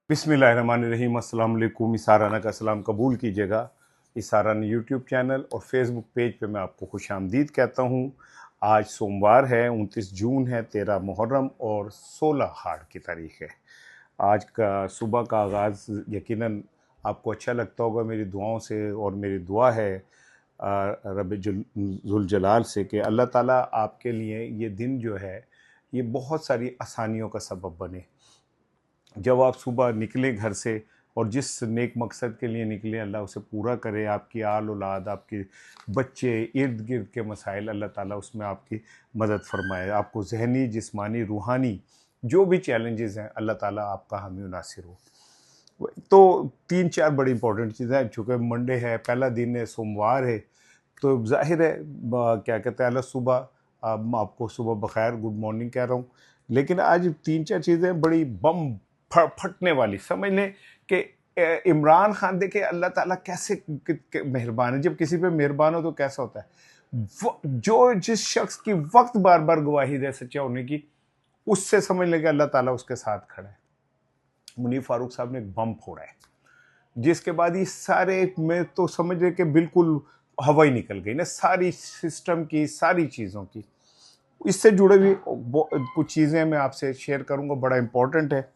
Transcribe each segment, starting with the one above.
बिस्मिल्लाहिर्रहमानिर्रहीम। अस्सलाम वालेकुम। इसाराना का सलाम कबूल कीजिएगा। इसाराना यूट्यूब चैनल और फेसबुक पेज पे मैं आपको खुश आमदीद कहता हूँ। आज सोमवार है, 29 जून है, 13 मुहर्रम और 16 हाड़ की तारीख है। आज का सुबह का आगाज़ यकीनन आपको अच्छा लगता होगा मेरी दुआओं से, और मेरी दुआ है रब जुल जलाल से कि अल्लाह ताला आपके लिए ये दिन जो है ये बहुत सारी आसानियों का सबब बने। जब आप सुबह निकले घर से और जिस नेक मकसद के लिए निकले, अल्लाह उसे पूरा करे। आपकी आल औलाद, आपके बच्चे, इर्द गिर्द के मसाइल, अल्लाह ताला उसमें आपकी मदद फरमाए। आपको जहनी, जिस्मानी, रूहानी जो भी चैलेंजेस हैं, अल्लाह ताला आपका हामी व नासिर हो। तो 3-4 बड़ी इंपॉर्टेंट चीज़ें हैं। चूँकि मंडे है, पहला दिन है, सोमवार है, तो जाहिर है क्या कहते हैं, अल्लाह सुबह आपको सुबह बखैर, गुड मॉर्निंग कह रहा हूँ। लेकिन आज 3-4 चीज़ें बड़ी बम फटने वाली समझ लें कि इमरान खान देखे अल्लाह ताला कैसे मेहरबान है। जब किसी पे मेहरबान हो तो कैसा होता है, जो जिस शख्स की वक्त बार बार गवाही दे सच्चा होने की, उससे समझ लें कि अल्लाह ताला उसके साथ खड़ा है। मुनीर फारूक साहब ने एक बम फोड़ा है, जिसके बाद ये सारे में तो समझ लें कि बिल्कुल हवा ही निकल गई ना, सारी सिस्टम की, सारी चीज़ों की। इससे जुड़े हुए कुछ चीज़ें मैं आपसे शेयर करूंगा, बड़ा इंपॉर्टेंट है।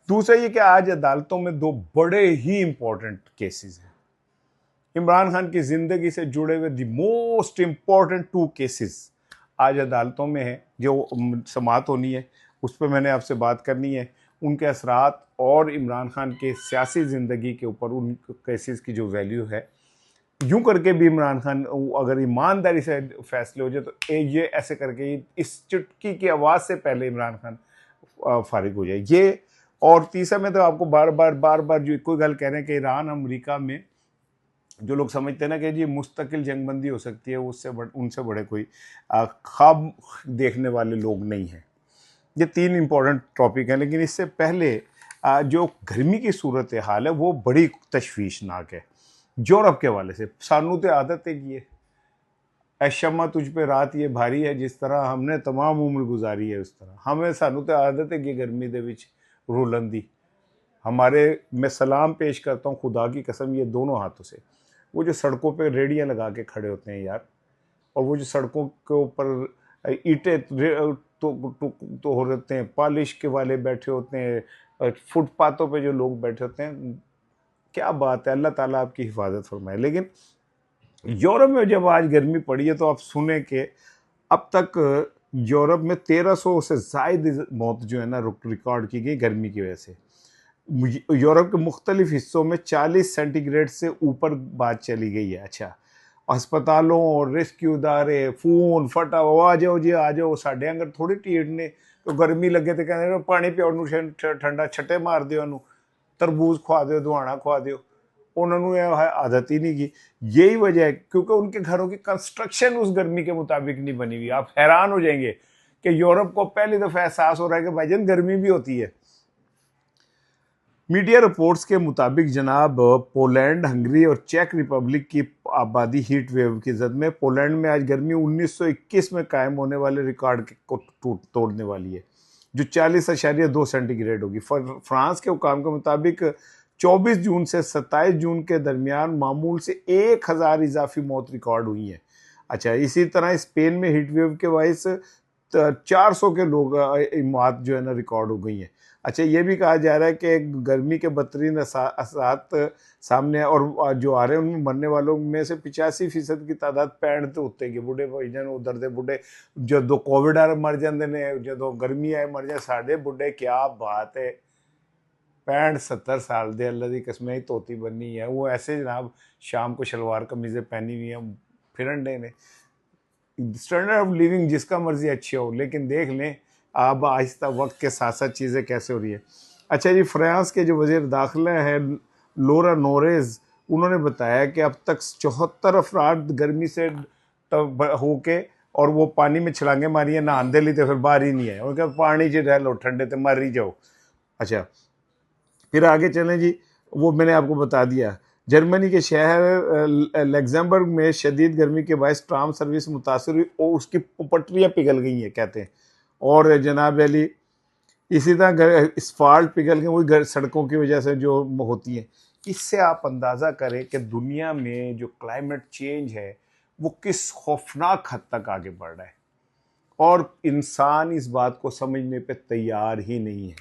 दूसरा ये कि आज अदालतों में 2 बड़े ही इंपॉर्टेंट केसेस हैं। इमरान खान की जिंदगी से जुड़े हुए द मोस्ट इंपॉर्टेंट 2 केसेस आज अदालतों में हैं, जो समाअत होनी है, उस पर मैंने आपसे बात करनी है। उनके असरात और इमरान खान के सियासी ज़िंदगी के ऊपर उन केसेस की जो वैल्यू है। यूं करके भी इमरान खान अगर ईमानदारी से फैसले हो जाए तो ये ऐसे करके इस चुटकी की आवाज़ से पहले इमरान खान फारिग हो जाए ये। और तीसरा में तो आपको बार बार जो कोई गल कह रहे हैं कि ईरान अमेरिका में जो लोग समझते हैं ना कि जी मुस्तकिल जंगबंदी हो सकती है, उससे उनसे बड़े कोई ख्वाब देखने वाले लोग नहीं हैं। ये 3 इंपॉर्टेंट टॉपिक हैं। लेकिन इससे पहले जो गर्मी की सूरत हाल है वो बड़ी तशवीशनाक है। यूरोप के हवाले से सानू तो आदत है कि ए शम्मा तुझ पे रात ये भारी है, जिस तरह हमने तमाम उम्र गुजारी है उस तरह हमें सानू तो आदत है कि गर्मी दे विच रोलन दी। हमारे मैं सलाम पेश करता हूँ खुदा की कसम ये दोनों हाथों से, वो जो सड़कों पे रेडियाँ लगा के खड़े होते हैं यार, और वो जो सड़कों के ऊपर ईंटें तो हो रहते हैं, पॉलिश के वाले बैठे होते हैं, फुटपाथों पे जो लोग बैठे होते हैं, क्या बात है। अल्लाह ताला आपकी हिफाजत फरमाए। लेकिन यूरोप में जब आज गर्मी पड़ी है तो आप सुने कि अब तक यूरोप में 1300 से ज़ायद मौत जो है ना रिकॉर्ड की गई गर्मी की वजह से। यूरोप के मुख्तलिफ हिस्सों में 40 सेंटीग्रेड से ऊपर बात चली गई है। अच्छा, अस्पतालों और रेस्क्यू इदारे फोन फटा आ जाओ जी आ जाओ, साढ़े अंगर थोड़ी ढीठ ने तो गर्मी लगे तो कहते पानी पियो, ठंडा छट्टे मार दो, तरबूज खुआ दो, दुआना खुआ दो। उन्होंने आदत ही नहीं की। यही वजह है क्योंकि उनके घरों की कंस्ट्रक्शन उस गर्मी के मुताबिक नहीं बनी हुई। आप हैरान हो जाएंगे कि यूरोप को पहली दफा एहसास हो रहा है कि भाईजान गर्मी भी होती है। मीडिया रिपोर्ट्स के मुताबिक जनाब पोलैंड, हंगरी और चेक रिपब्लिक की आबादी हीट वेव की जद में पोलैंड में आज गर्मी 1921 में कायम होने वाले रिकॉर्ड को तोड़ने वाली है, जो 40.2 सेंटीग्रेड होगी। फ्रांस के हुकाम के मुताबिक 24 जून से 27 जून के दरमियान मामूल से 1000 इजाफी मौत रिकॉर्ड हुई है। अच्छा, इसी तरह स्पेन में हीट वेव के बायस 400 के लोग मौत जो है ना रिकॉर्ड हो गई है। अच्छा, ये भी कहा जा रहा है कि गर्मी के बदतरीन असरात सामने और जो आ रहे हैं उनमें मरने वालों में से 85% की तादाद 65 तो उत्ते के बुढ़े भाईजान उधर दे बुढ़े जो कोविड आ मर जाते ने, जो गर्मी आए मर जाए। साढ़े बुढ़े क्या बात है, 65-70 साल दे अल्लाह की कसम ही तोती बननी है। वो ऐसे जनाब शाम को शलवार कमीजें पहनी हुई हैं फिरन डे ने। स्टैंडर्ड ऑफ लिविंग जिसका मर्जी अच्छी हो, लेकिन देख लें अब आहिस्ता वक्त के साथ साथ चीज़ें कैसे हो रही है। अच्छा जी, फ्रांस के जो वजीर दाखिला है लोरा नोरेज, उन्होंने बताया कि अब तक 74 अफराद गर्मी से होके और वो पानी में छलांगे मारी है, नहान दे ली तो फिर बाहर ही नहीं है। उनका पानी च रह लो, ठंडे तो मर ही जाओ। अच्छा, फिर आगे चलें जी, वो मैंने आपको बता दिया। जर्मनी के शहर लग्जमबर्ग में शदीद गर्मी के बायस ट्राम सर्विस मुतासर हुई और उसकी पटरियाँ पिघल गई हैं कहते हैं। और जनाब अली इसी तरह इस्फाल्ट पिघल के वही सड़कों की वजह से जो होती है। इससे आप अंदाज़ा करें कि दुनिया में जो क्लाइमेट चेंज है वो किस खौफनाक हद तक आगे बढ़ रहा है, और इंसान इस बात को समझने पे तैयार ही नहीं है।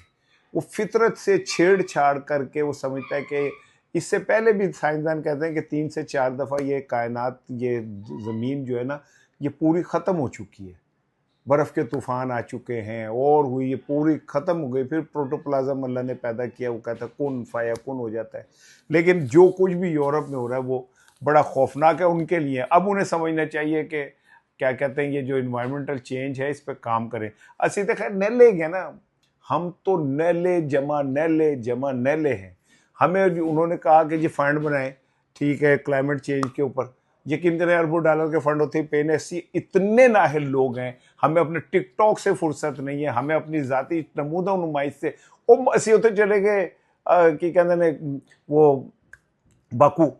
वो फितरत से छेड़छाड़ करके वो समझता है कि इससे पहले भी साइंसदान कहते हैं कि 3 से 4 दफ़ा ये कायनात, ये ज़मीन जो है ना, ये पूरी ख़त्म हो चुकी है। बर्फ़ के तूफ़ान आ चुके हैं और हुई, ये पूरी ख़त्म हो गई। फिर प्रोटोप्लाज्म अल्लाह ने पैदा किया, वो कहता है कुन फ़यकुन हो जाता है। लेकिन जो कुछ भी यूरोप में हो रहा है वो बड़ा खौफनाक है उनके लिए। अब उन्हें समझना चाहिए कि क्या कहते हैं, ये जो इन्वायरमेंटल चेंज है इस पर काम करें। असी तो खैर नैले हैं ना, हम तो नैले जमा नैले हैं। हमें उन्होंने कहा कि जी फंड बनाएं, ठीक है, क्लाइमेट चेंज के ऊपर। यकीन करें अरबों डॉलर के फंड होते ही पेन ऐसी, इतने नाहिल लोग हैं। हमें अपने टिकटॉक से फुर्सत नहीं है, हमें अपनी जाती नमूदा नुमाइश से असी होते चले गए कि कहते ने वो बाकू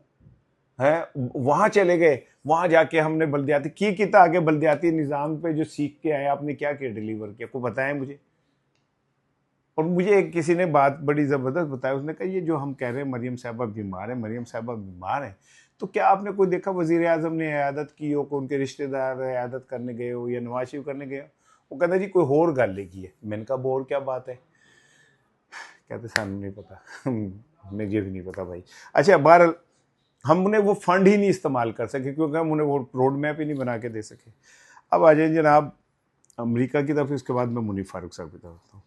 है, वहां चले गए। वहां जाके हमने बल्दियाती की किता आगे बल्दियाती निज़ाम पे जो सीख के आए, आपने क्या क्या डिलीवर किया, को बताएं मुझे। और मुझे एक किसी ने बात बड़ी ज़बरदस्त बताई। उसने कहा ये जो हम कह रहे हैं मरियम साहबा बीमार है, मरियम साहबा बीमार है, तो क्या आपने कोई देखा वज़ीर आज़म ने इयादत की हो, कोई उनके रिश्तेदार इयादत करने गए हो या नवाज शरीफ करने गए हो? वो कहता जी कोई और गल की है। मैंने कहा बोर क्या बात है? कहते सानू नहीं पता। मुझे भी नहीं पता भाई। अच्छा, बहरहाल हमने वो फंड ही नहीं इस्तेमाल कर सके क्योंकि हम उन्हें वो रोड मैप ही नहीं बना के दे सके। अब आ जाए जनाब अमेरिका की तरफ, उसके बाद मैं मुनीफ फारूक साहब की तरफ आता हूँ।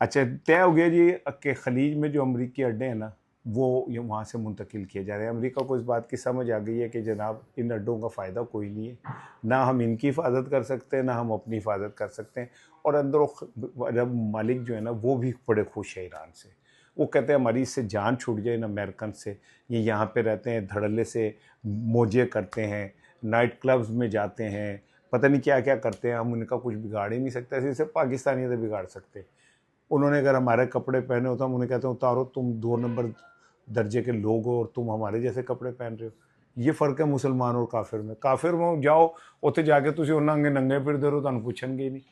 अच्छा, तय हो गया जी कि खलीज में जो अमरीकी अड्डे हैं ना, वो ये वहाँ से मुंतकिल किए जा रहे हैं। अमेरिका को इस बात की समझ आ गई है कि जनाब इन अड्डों का फ़ायदा कोई नहीं है, ना हम इनकी हिफाजत कर सकते हैं ना हम अपनी हिफाजत कर सकते हैं। और अंदर अरब मालिक जो है ना वो भी बड़े खुश है ईरान से। वो कहते हैं हमारी इससे जान छूट जाए इन अमेरिकन से, ये यहाँ पे रहते हैं, धड़ल्ले से मौजे करते हैं, नाइट क्लब्स में जाते हैं, पता नहीं क्या क्या करते हैं, हम उनका कुछ बिगाड़ ही नहीं सकते। ऐसे सिर्फ पाकिस्तानी तो बिगाड़ सकते। उन्होंने अगर हमारे कपड़े पहने हो तो हम उन्हें कहते हैं उतारो, तुम 2 नंबर दर्जे के लोग हो और तुम हमारे जैसे कपड़े पहन रहे हो। ये फ़र्क है मुसलमान और काफिर में। काफिर में जाओ उत्थे जाके तुम उन्होंने नंगे फिरते रहो, तुम पूछेंगे ही नहीं।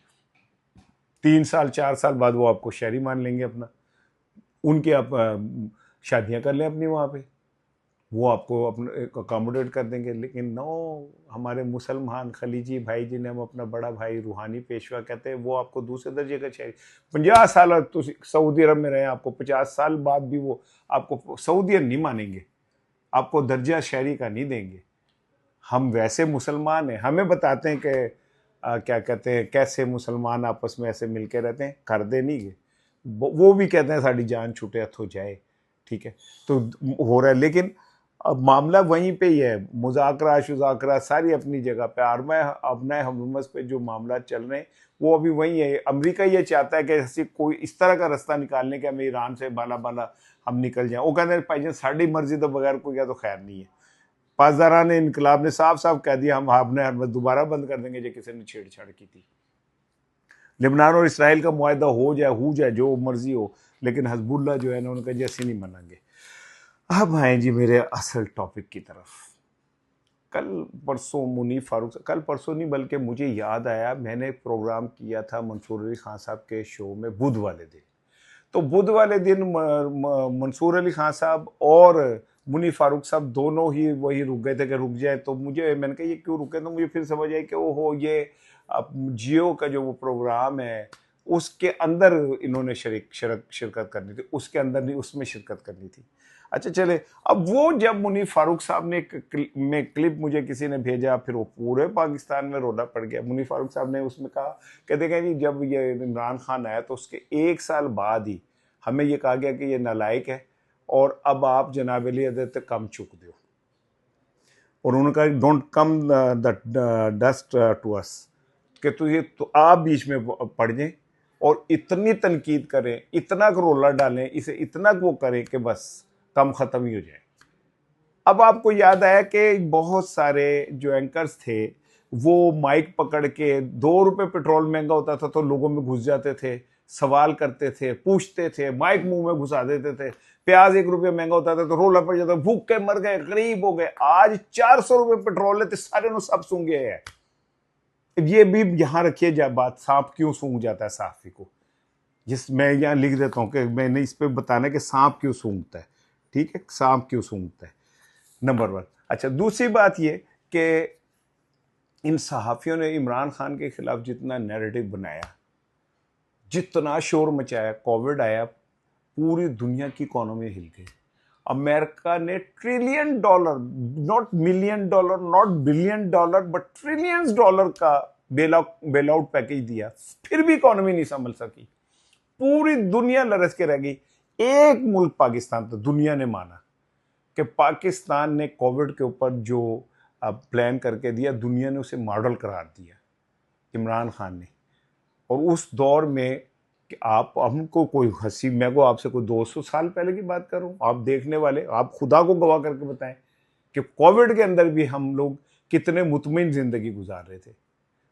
3 साल 4 साल बाद वो आपको शहरी मान लेंगे अपना। उनके आप शादियां कर लें अपनी वहाँ पे, वो आपको अपने अकोमोडेट कर देंगे। लेकिन नो, हमारे मुसलमान खलीजी भाई जिन्हें हम अपना बड़ा भाई रूहानी पेशवा कहते हैं, वो आपको दूसरे दर्जे का शहरी। 50 साल तो सऊदी अरब में रहे, आपको 50 साल बाद भी वो आपको सऊदियन नहीं मानेंगे, आपको दर्जा शहरी का नहीं देंगे। हम वैसे मुसलमान हैं, हमें बताते हैं कि क्या कहते हैं कैसे मुसलमान आपस में ऐसे मिलके रहते हैं, कर दे नहीं गए। वो भी कहते हैं साड़ी जान छूटे हथ हो जाए, ठीक है। तो हो रहा है, लेकिन अब मामला वहीं पे ही है। मुज़ाकरा शुज़ाकरा सारी अपनी जगह पे, आर्मा अपना हमस पे जो मामला चल रहे हैं वो अभी वहीं है। अमेरिका ये चाहता है कि ऐसी कोई इस तरह का रास्ता निकालने के हमें ईरान से बाला बाला हम निकल जाएं। वो कहते हैं भाईजान साड़ी मर्जी तो बगैर कोई क्या तो खैर नहीं है। पासदारान इनकलाब ने साफ साफ कह दिया हम आपने दोबारा बंद कर देंगे जो किसी ने छेड़छाड़ की थी। लेबनान और इसराइल का मुआहदा हो जाए जो मर्जी हो, लेकिन हजबुल्ला जो है ना उनका जैसे नहीं मनाएंगे। अब आए जी मेरे असल टॉपिक की तरफ। कल परसों मुनीफ फारूक, कल परसों नहीं बल्कि मुझे याद आया, मैंने प्रोग्राम किया था मंसूर अली खान साहब के शो में बुध वाले दिन। तो बुध वाले दिन मंसूर अली खान साहब और मुनीफ फारूक साहब दोनों ही वही रुक गए थे कि रुक जाए। तो मैंने कहा ये क्यों रुके, तो मुझे फिर समझ आई कि ओहो ये जियो का जो वो प्रोग्राम है उसके अंदर इन्होंने शिरकत करनी थी, उसके अंदर नहीं उसमें शिरकत करनी थी। अच्छा चले, अब वो जब मुनीफ फारूक साहब ने क्लिप मुझे किसी ने भेजा, फिर वो पूरे पाकिस्तान में रोना पड़ गया। मुनीफ फारूक साहब ने उसमें कहा कि देखें जी जब ये इमरान खान आया तो उसके 1 साल बाद ही हमें ये कहा गया कि ये नालायक है और अब आप जनाब अली अदर कम चुक दो। और उन्होंने कहा don't come the dust to us, कि तो आप बीच में पड़ जाएं और इतनी तनकीद करें, इतना रोला डालें, इसे इतना वो करें कि बस कम ख़त्म ही हो जाए। अब आपको याद आया कि बहुत सारे जो एंकर्स थे वो माइक पकड़ के, 2 रुपए पेट्रोल महंगा होता था तो लोगों में घुस जाते थे, सवाल करते थे, पूछते थे, माइक मुंह में घुसा देते थे। प्याज 1 रुपये महंगा होता था तो रोला पड़ जाता, भूख के मर गए, गरीब हो गए। आज 400 रुपये पेट्रोल लेते सारे नु सब सूंघ गए हैं। ये भी यहां रखिए बात, सांप क्यों सूंघ जाता है साफी को, जिस मैं यहाँ लिख देता हूँ कि मैंने इस पे बताना कि सांप क्यों सूंघता है, ठीक है, सांप क्यों सूंघता है, नंबर 1। अच्छा, दूसरी बात ये कि इन सहाफ़ियों ने इमरान खान के खिलाफ जितना नैरेटिव बनाया, जितना शोर मचाया, कोविड आया, पूरी दुनिया की इकोनॉमी हिल गई। अमेरिका ने $trillion, not $million, not $billion, but $trillions का बेल आउट पैकेज दिया, फिर भी इकोनॉमी नहीं संभल सकी। पूरी दुनिया लरस के रह गई। एक मुल्क पाकिस्तान, तो दुनिया ने माना कि पाकिस्तान ने कोविड के ऊपर जो प्लान करके दिया, दुनिया ने उसे मॉडल करार दिया, इमरान खान ने। और उस दौर में कि आप हमको कोई हंसी, मैं को आपसे कोई 200 साल पहले की बात करूं, आप देखने वाले, आप खुदा को गवाह करके बताएं कि कोविड के अंदर भी हम लोग कितने मुतमिन जिंदगी गुजार रहे थे।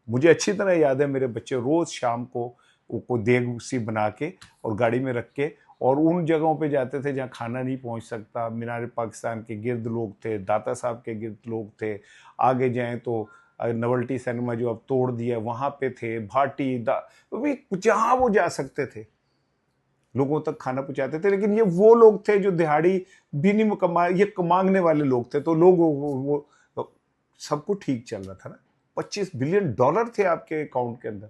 मुझे अच्छी तरह याद है, मेरे बच्चे रोज शाम को देग सी बना के और गाड़ी में रख के और उन जगहों पे जाते थे जहाँ खाना नहीं पहुँच सकता। मीनार पाकिस्तान के गिर्द लोग थे, दाता साहब के गिर्द लोग थे, आगे जाएं तो नवल्टी सिनेमा जो अब तोड़ दिया वहाँ पे थे, भाटी जहाँ वो जा सकते थे लोगों तक खाना पहुँचाते थे। लेकिन ये वो लोग थे जो दिहाड़ी भी नहीं ये मांगने वाले लोग थे, तो लोग वो सब कुछ ठीक चल रहा था ना। $25 बिलियन थे आपके अकाउंट के अंदर,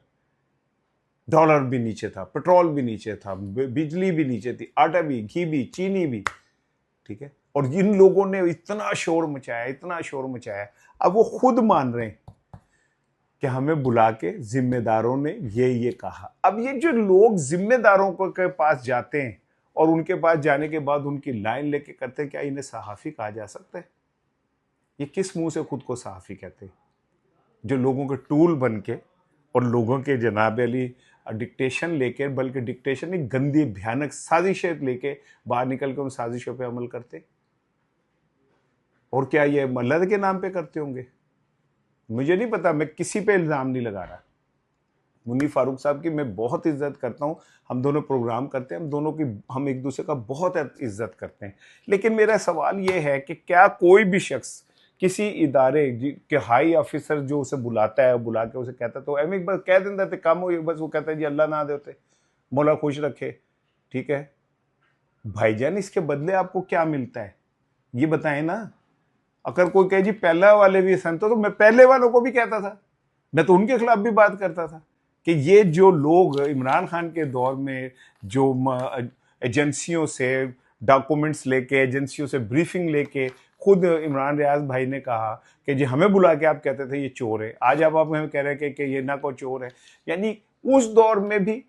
डॉलर भी नीचे था, पेट्रोल भी नीचे था, बिजली भी नीचे थी, आटा भी, घी भी, चीनी भी, ठीक है। और इन लोगों ने इतना शोर मचाया, इतना शोर मचाया, अब वो खुद मान रहे हैं कि हमें बुला के जिम्मेदारों ने ये कहा। अब ये जो लोग जिम्मेदारों के पास जाते हैं और उनके पास जाने के बाद उनकी लाइन लेके करते हैं, क्या इन्हें सहाफ़ी कहा जा सकता है? ये किस मुंह से खुद को सहाफ़ी कहते हैं, जो लोगों के टूल बन के और लोगों के जनाब अली डिक्टेशन लेके, बल्कि डिक्टेशन एक गंदी भयानक साजिशें लेके बाहर निकल के उन साजिशों पे अमल करते। और क्या ये मल्लद के नाम पे करते होंगे? मुझे नहीं पता, मैं किसी पे इल्ज़ाम नहीं लगा रहा। मुन्नी फारूक साहब की मैं बहुत इज्जत करता हूँ, हम दोनों प्रोग्राम करते हैं, हम एक दूसरे का बहुत इज्जत करते हैं। लेकिन मेरा सवाल ये है कि क्या कोई भी शख्स किसी इदारे के हाई ऑफिसर जो उसे बुलाता है, बुला के उसे कहता है, तो एम एक बार कह देता थे काम हो, बस वो कहता है जी अल्लाह ना देते, मौला खुश रखे, ठीक है भाईजान, इसके बदले आपको क्या मिलता है ये बताएं ना। अगर कोई कहे जी पहले वाले भी संत, तो मैं पहले वालों को भी कहता था, मैं तो उनके खिलाफ भी बात करता था कि ये जो लोग इमरान खान के दौर में जो एजेंसियों से डॉक्यूमेंट्स लेके, एजेंसियों से ब्रीफिंग लेके, खुद इमरान रियाज भाई ने कहा कि जी हमें बुला के आप कहते थे ये चोर है, आज आप हमें कह रहे हैं कि ये ना को चोर है। यानी उस दौर में भी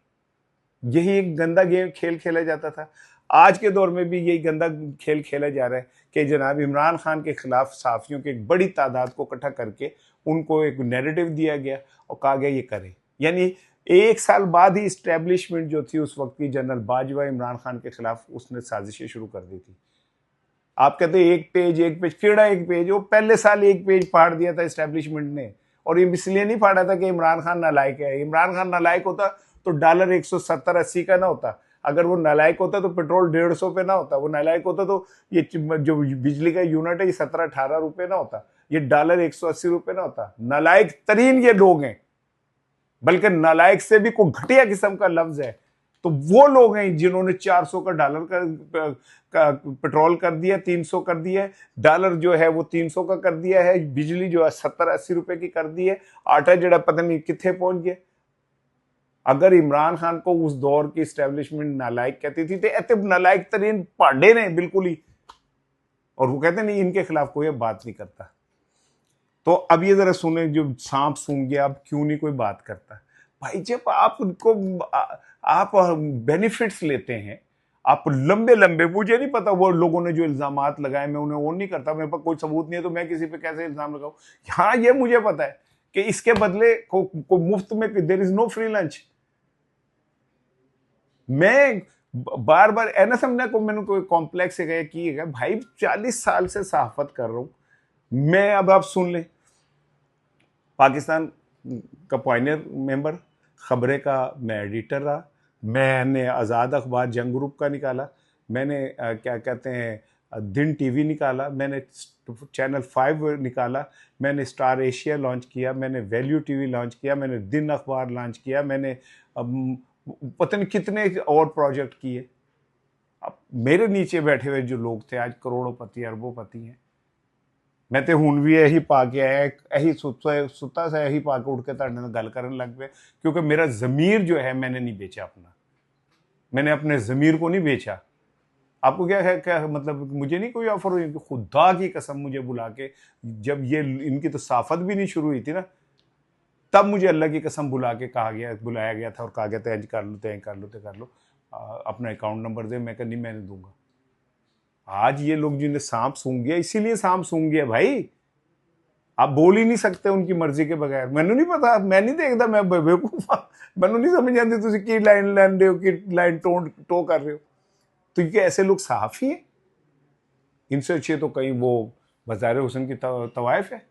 यही एक गंदा गेम खेल खेला जाता था, आज के दौर में भी यही गंदा खेल खेला जा रहा है कि जनाब इमरान खान के खिलाफ साफियों की एक बड़ी तादाद को इकट्ठा करके उनको एक नैरेटिव दिया गया और कहा गया ये करें। यानी 1 साल बाद ही इस्टेब्लिशमेंट जो थी उस वक्त की, जनरल बाजवा इमरान खान के खिलाफ उसने साजिशें शुरू कर दी थी। आप कहते एक पेज किड़ा एक पेज, वो पहले साल एक पेज फाड़ दिया था इस्टेब्लिशमेंट ने। और ये इसलिए नहीं फाड़ा था कि इमरान खान नालायक है। इमरान खान नालायक होता तो डॉलर 170-80 का ना होता, अगर वो नालायक होता तो पेट्रोल 150 पे ना होता, वो नालायक होता तो ये जो बिजली का यूनिट है ये 17-18 रुपए ना होता, ये डॉलर 180 रुपए ना होता। नालायक तरीन ये लोग हैं, बल्कि नालायक से भी कोई घटिया किस्म का लफ्ज है तो वो लोग हैं जिन्होंने 400 का डॉलर का पेट्रोल कर दिया, 300 कर दिया, डॉलर जो है वो 300 का कर दिया है, बिजली जो है 70-80 रुपए की कर दी है, आटा जड़ा पता नहीं कितने पहुंच गया। अगर इमरान खान को उस दौर की स्टैब्लिशमेंट नालायक कहती थी तो ऐसे नालायक तरीन पांडे ने बिल्कुल ही, और वो कहते नहीं इनके खिलाफ कोई बात नहीं करता। तो अब ये जरा सुने, जो सांप सूंघ गया, अब क्यों नहीं कोई बात करता? भाई जब आप उनको आप बेनिफिट्स लेते हैं, आप लंबे लंबे, मुझे नहीं पता वो लोगों ने जो इल्जामात लगाए, मैं उन्हें वो नहीं करता, मेरे पास कोई सबूत नहीं है तो मैं किसी पे कैसे इल्जाम लगाऊं। हाँ ये मुझे पता है कि इसके बदले को मुफ्त में there is no free lunch. मैं बार बार ऐसा समझना को मैंने कोई कॉम्प्लेक्स है कि भाई 40 साल से सहाफत कर रहा हूं मैं। अब आप सुन लें, पाकिस्तान का पॉइनियर मेंबर, खबरें का मैं एडिटर रहा, मैंने आज़ाद अखबार जंग ग्रुप का निकाला, मैंने क्या कहते हैं दिन टीवी निकाला, मैंने चैनल 5 निकाला, मैंने स्टार एशिया लॉन्च किया, मैंने वैल्यू टीवी लॉन्च किया, मैंने दिन अखबार लॉन्च किया, मैंने पता नहीं कितने और प्रोजेक्ट किए। अब मेरे नीचे बैठे हुए जो लोग थे आज करोड़ोंपति अरबोंपति हैं। मैं तो हूं भी यही पा के आया, यही सुता सा यही पा के उठ के ਤੁਹਾਡੇ ਨਾਲ गल करने लग पे, क्योंकि मेरा ज़मीर जो है मैंने नहीं बेचा अपना, मैंने अपने ज़मीर को नहीं बेचा। आपको क्या है, क्या मतलब मुझे नहीं कोई ऑफर हुई, खुदा की कसम मुझे बुला के, जब ये इनकी तो साफत भी नहीं शुरू हुई थी ना, तब मुझे अल्लाह की कसम बुलाया गया था और कहा गया था इंज कर लो, इंज कर लो, तो कर लो, अपना अकाउंट नंबर दे। मैं कहा नहीं, मैंने दूंगा। आज ये लोग जिन्हें सांप सूंघ गया, इसीलिए सांप सूंघ गया भाई, आप बोल ही नहीं सकते उनकी मर्जी के बगैर। मैनू नहीं पता, मैं नहीं देखता, मैं बेवकूफ मैनू नहीं समझ आती तुम की लाइन लैन रहे हो, की लाइन टो कर रहे हो। तो ये ऐसे लोग साफ ही है, इनसे अच्छे तो कहीं वो बाजार हुसैन की तवाइफ है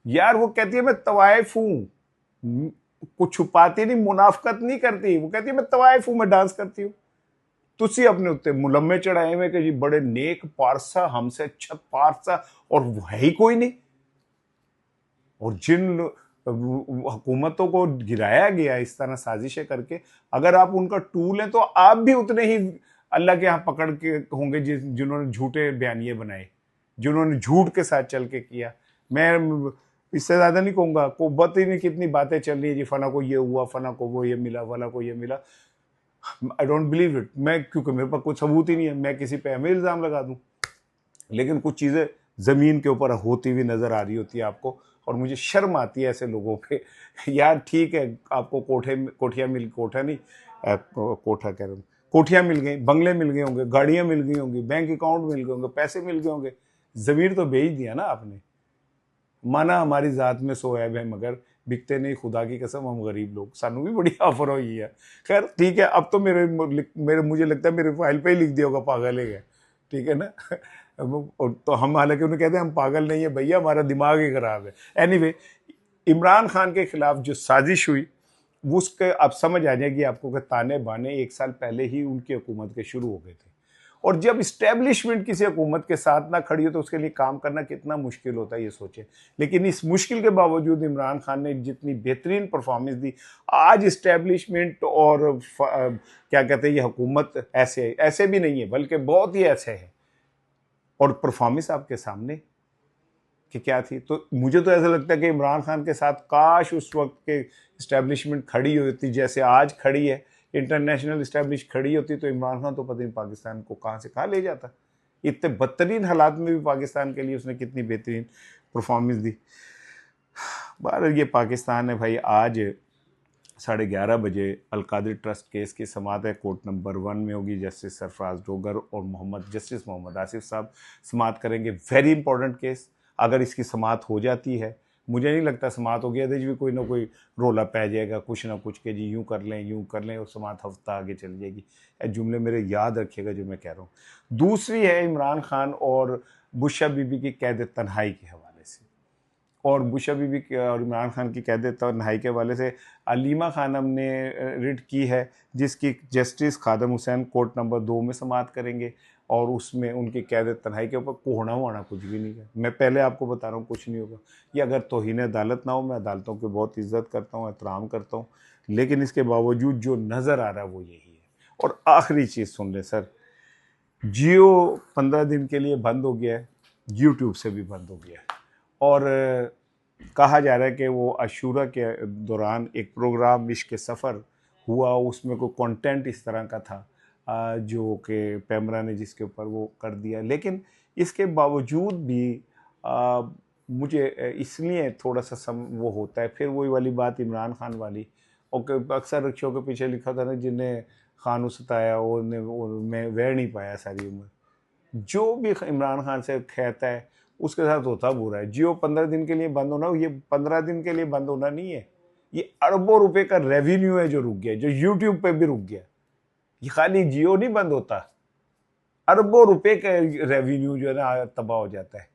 यार। वो कहती है मैं तवाइफ हूं, कुछ छुपाती नहीं, मुनाफकत नहीं करती। वो कहती है मैं तवाइफ हूं, मैं डांस करती हूँ। तुसी अपने उत्ते मुलम्मे चढ़ाए हुए कि जी बड़े नेक पारसा, हमसे अच्छा पारसा और वो है ही कोई नहीं। और जिन हुकूमतों को गिराया गया इस तरह साजिशें करके, अगर आप उनका टूल हैं तो आप भी उतने ही अल्लाह के यहाँ पकड़ के होंगे जिन्होंने झूठे बयानिए बनाए, जिन्होंने झूठ के साथ चल के किया। मैं इससे ज़्यादा नहीं कहूँगा, कुव्वत ही नहीं, कितनी बातें चल रही है जी, फना को ये हुआ, फना को वो ये मिला, फला को ये मिला। I don't believe it. मैं, क्योंकि मेरे पास कोई सबूत ही नहीं है, मैं किसी पे हमें इल्ज़ाम लगा दूँ। लेकिन कुछ चीज़ें ज़मीन के ऊपर होती हुई नज़र आ रही होती है आपको, और मुझे शर्म आती है ऐसे लोगों पे। यार ठीक है, आपको कोठियाँ मिल गई, बंगले मिल गए होंगे, गाड़ियाँ मिल गई होंगी, बैंक अकाउंट मिल गए होंगे, पैसे मिल गए होंगे, ज़मीर तो बेच दिया ना आपने। माना हमारी ज़ात में सोएब है मगर बिकते नहीं, खुदा की कसम हम गरीब लोग, सानू भी बड़ी ऑफर हुई है। खैर ठीक है, अब तो मेरे मुझे लगता है मेरे फाइल पे ही लिख दिया होगा पागल है, ठीक है ना। और तो हम, हालांकि उन्हें कहते हैं हम पागल नहीं है भैया, हमारा दिमाग ही खराब है। एनीवे, इमरान खान के खिलाफ जो साजिश हुई वो उसके अब समझ आ जाएगी आपको कि ताने बाने 1 साल पहले ही उनकी हुकूमत के शुरू हो गए थे। और जब इस्टेब्लिशमेंट किसी हुकूमत के साथ ना खड़ी हो तो उसके लिए काम करना कितना मुश्किल होता है ये सोचें। लेकिन इस मुश्किल के बावजूद इमरान खान ने जितनी बेहतरीन परफॉर्मेंस दी, आज इस्टेब्लिशमेंट और क्या कहते हैं ये हुकूमत ऐसे भी नहीं है, बल्कि बहुत ही ऐसे है। और परफॉर्मेंस आपके सामने कि क्या थी। तो मुझे तो ऐसा लगता है कि इमरान खान के साथ काश उस वक्त के इस्टेब्लिशमेंट खड़ी होती जैसे आज खड़ी है, इंटरनेशनल इस्टेब्लिश खड़ी होती, तो इमरान खान तो पता नहीं पाकिस्तान को कहाँ से कहाँ ले जाता। इतने बदतरीन हालात में भी पाकिस्तान के लिए उसने कितनी बेहतरीन परफॉर्मेंस दी। बहरहाल ये पाकिस्तान है भाई। आज 11:30 बजे अलकादिर ट्रस्ट केस की समाअत है, कोर्ट नंबर 1 में होगी। जस्टिस सरफराज डोगर और जस्टिस मोहम्मद आसिफ साहब समाअत करेंगे। Very important case. अगर इसकी समाअत हो जाती है, मुझे नहीं लगता समाअत हो गया भी कोई ना कोई रोला पै जाएगा, कुछ ना कुछ के जी यूँ कर लें और समाअत हफ्ता आगे चल जाएगी। ये जुमले मेरे याद रखिएगा जो मैं कह रहा हूँ। दूसरी है इमरान खान और बुशरा बीबी की कैद तन्हाई के हवाले से, और बुशरा बीबी और इमरान खान की कैद तन्हाई के हवाले से अलीमा खानम ने रिट की है, जिसकी जस्टिस खादम हुसैन कोर्ट नंबर 2 में समाअत करेंगे। और उसमें उनकी कैद तन्हाई के ऊपर कोहना वोना कुछ भी नहीं है। मैं पहले आपको बता रहा हूँ कुछ नहीं होगा। ये अगर तौहीन अदालत ना हो, मैं अदालतों की बहुत इज्जत करता हूँ, एहतराम करता हूँ, लेकिन इसके बावजूद जो नज़र आ रहा है वो यही है। और आखिरी चीज़ सुन ले सर, जियो 15 दिन के लिए बंद हो गया है, यूट्यूब से भी बंद हो गया है। और कहा जा रहा है कि वो अशूरा के दौरान एक प्रोग्राम इश्क सफ़र हुआ, उसमें कोई कंटेंट इस तरह का था जो कि पैमरा ने जिसके ऊपर वो कर दिया। लेकिन इसके बावजूद भी मुझे इसलिए थोड़ा सा वो होता है, फिर वही वाली बात इमरान खान वाली। और अक्सर रिक्शों के पीछे लिखा था ना, जिन्हें खानू सताया वो मैं वह नहीं पाया सारी उम्र। जो भी इमरान खान से कहता है उसके साथ होता बुरा है। जियो 15 दिन के लिए बंद होना, ये 15 दिन के लिए बंद होना नहीं है, ये अरबों रुपए का रेवेन्यू है जो रुक गया, जो यूट्यूब पे भी रुक गया। ये खाली जियो नहीं बंद होता, अरबों रुपए का रेवेन्यू जो है ना तबाह हो जाता है।